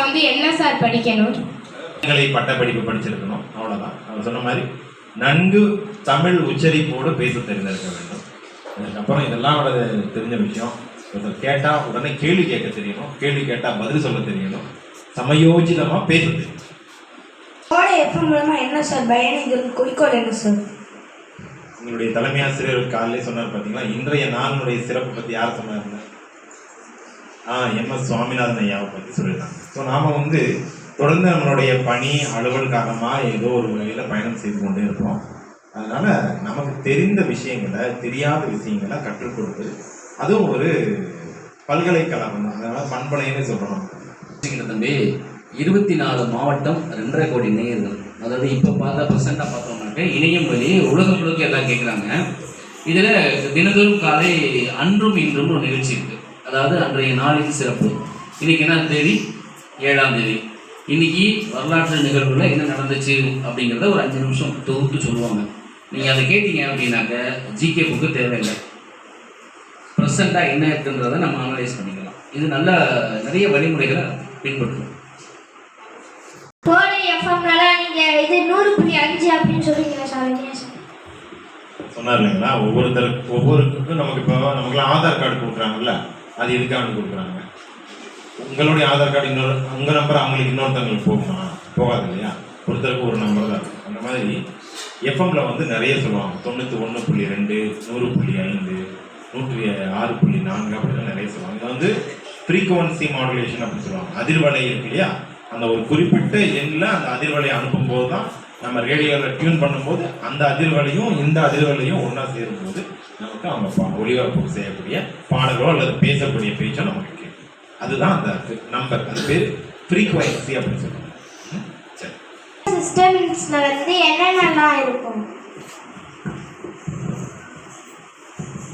வந்து என்ன சார் படிக்கணும்? பட்டப்படிப்பு படிச்சிருக்கணும், அவ்வளோதான். அவர் சொன்ன மாதிரி நன்கு தமிழ் உச்சரிப்போடு பேச தெரிந்திருக்க வேண்டும். அதுக்கப்புறம் இதெல்லாம் தெரிஞ்ச விஷயம். ஒருத்தர் கேட்டால் உடனே கேள்வி கேட்க தெரியணும், கேள்வி கேட்டால் பதில் சொல்ல தெரியணும், சமயோஜிதமாக பேச தெரியும். என்ன சார் பயணிகள் குறிக்கோள் என்ன சார்? உங்களுடைய தலைமை ஆசிரியர் காலையிலே சொன்னார் பார்த்தீங்களா, இன்றைய நாளினுடைய சிறப்பு பற்றி யார் சொன்னாருங்க? MS சுவாமிநாதன் ஐயாவை பற்றி சொல்லியிருந்தாங்க. ஸோ நாம் வந்து தொடர்ந்து நம்மளுடைய பணி அலுவல் காரணமாக ஏதோ ஒரு வகையில் பயணம் செய்து கொண்டே இருப்போம். அதனால் நமக்கு தெரிந்த விஷயங்களை தெரியாத விஷயங்களை கற்றுக் கொடுப்பது அதுவும் ஒரு பல்கலைக்கழகம் தான். அதனால் பண்பலைன்னு சொல்லணும். தம்பி 24 மாவட்டம் 2.5 கோடி நேயர்கள். அதாவது இப்போ ப்ரெசெண்டாக பார்த்தோம்னாக்க இணையம் வழி உலகம் முழுக்க எல்லாம் கேட்குறாங்க. இதில் தினந்தோறும் காலை அன்றும் இன்றும் ஒரு நிகழ்ச்சி இருக்குது. அதாவது அன்றைய நாளின் சிறப்பு. இன்றைக்கி என்ன தேதி? 7ஆம் தேதி. இன்றைக்கி வரலாற்று நிகழ்வுகளில் என்ன நடந்துச்சு அப்படிங்கிறத ஒரு 5 நிமிஷம் தொகுத்து சொல்லுவாங்க. நீங்கள் அதை கேட்டீங்க அப்படின்னாக்க ஜிகே புக்கு தேவையில்லை, ப்ரெசெண்டாக என்ன இருக்குன்றதை நம்ம அனலைஸ் பண்ணிக்கலாம். இது நல்ல நிறைய வழிமுறைகளை பின்பற்றுவோம். கோடை எஃப்எம்னால நீங்கள் இது 100.5 அப்படின்னு சொல்றீங்களா சார்? சொன்னார் இல்லைங்களா, ஒவ்வொருக்கும் நமக்கு இப்போ நமக்குலாம் ஆதார் கார்டு கொடுக்குறாங்கல்ல, அது எதுக்காக கொடுக்குறாங்க? உங்களுடைய ஆதார் கார்டு உங்கள் நம்பர் அவங்களுக்கு இன்னொருத்தவங்களுக்கு போகுமா? போகாது இல்லையா? ஒருத்தருக்கு ஒரு நம்பர் தான் இருக்கும். அந்த மாதிரி எஃப்எம்ல வந்து நிறைய சொல்லுவாங்க. 91.2, 100.5, 106.4 அப்படிலாம் நிறைய சொல்லுவாங்க. இது வந்து ஃப்ரீக்வன்சி மாடுலேஷன் அப்படின்னு சொல்லுவாங்க. அதிர்வலை இருக்கு இல்லையா, அந்த ஒரு குறிப்பிட்ட எண்ணில் அந்த அதிர்வலையை அனுப்பும்போது தான் நம்ம ரேடியோவில் டியூன் பண்ணும்போது அந்த அதிர்வலையும் இந்த அதிர்வலையும் ஒன்றா சேரும்போது நமக்கு அவங்க ஒளிபரப்பு செய்யக்கூடிய பாடலோ அல்லது பேசக்கூடிய பேச்சோ நமக்கு கேட்கும். அதுதான் அந்த நம்பர், அது பேர் ஃப்ரீக்வன்சி அப்படின்னு சொல்லுவாங்க. சரி, சிஸ்டம்ஸ்ல வந்து என்னென்னலாம் இருக்கும்?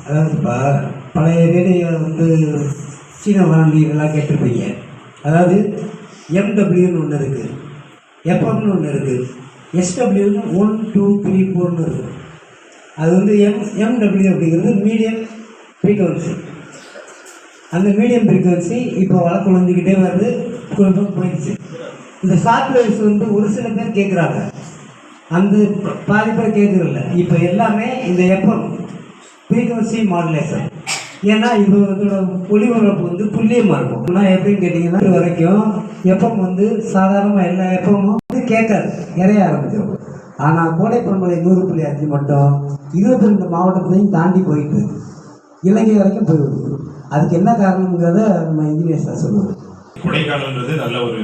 அதாவது பழைய ரேடியோ வந்து சீன வானொலி இதெல்லாம் கேட்டிருப்பீங்க. அதாவது MWன்னு ஒன்று இருக்குது, எஃப்எம்னு ஒன்று இருக்குது, SWன்னு 1, 2, 3, 4ன்னு இருக்குது. அது வந்து MW அப்படிங்கிறது மீடியம் ஃப்ரீக்வன்சி. அந்த மீடியம் ஃப்ரீக்வன்சி இப்போ வழக்கு வந்துக்கிட்டே வருது, குழப்பம் போயிடுச்சு. இந்த ஷார்ட் வேவ்ஸ் வந்து ஒரு சில பேர் கேட்குறாங்க, அந்த பாதி பேர் கேட்குறதில்ல. இப்போ எல்லாமே இந்த எஃப்எம் ஃப்ரீக்வன்சி மாடுலேஷன். ஏன்னா இது இதோட ஒளிபரப்பு வந்து துல்லியமாக இருக்கும். ஆனால் எப்படின்னு கேட்டிங்கன்னா இது வரைக்கும் எஃப்எம் வந்து சாதாரணமாக எல்லா எஃப்எம்மும் வந்து கேட்காது, இறைய ஆரம்பிச்சிடும். ஆனால் கோடை பண்பலை 100.5 மட்டும் 22 மாவட்டத்தையும் தாண்டி போயிட்டு இலங்கை வரைக்கும் போயிடுது. அதுக்கு என்ன காரணங்கிறத நம்ம இன்ஜினியர்ஸ் தான் சொல்லுவோம். கொடைக்கானல்ன்றது நல்ல ஒரு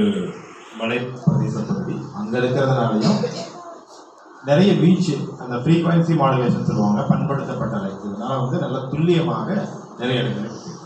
மலை பிரதேச பகுதி. அங்கே இருக்கிறதுனாலையும் நிறைய பீச், அந்த ஃப்ரீக்வன்சி மாடுலேஷன் சொல்லுவாங்க, பண்படுத்தப்பட்ட லைட். இதனால வந்து நல்ல துல்லியமாக நிறைய இடங்கள் இருக்குது.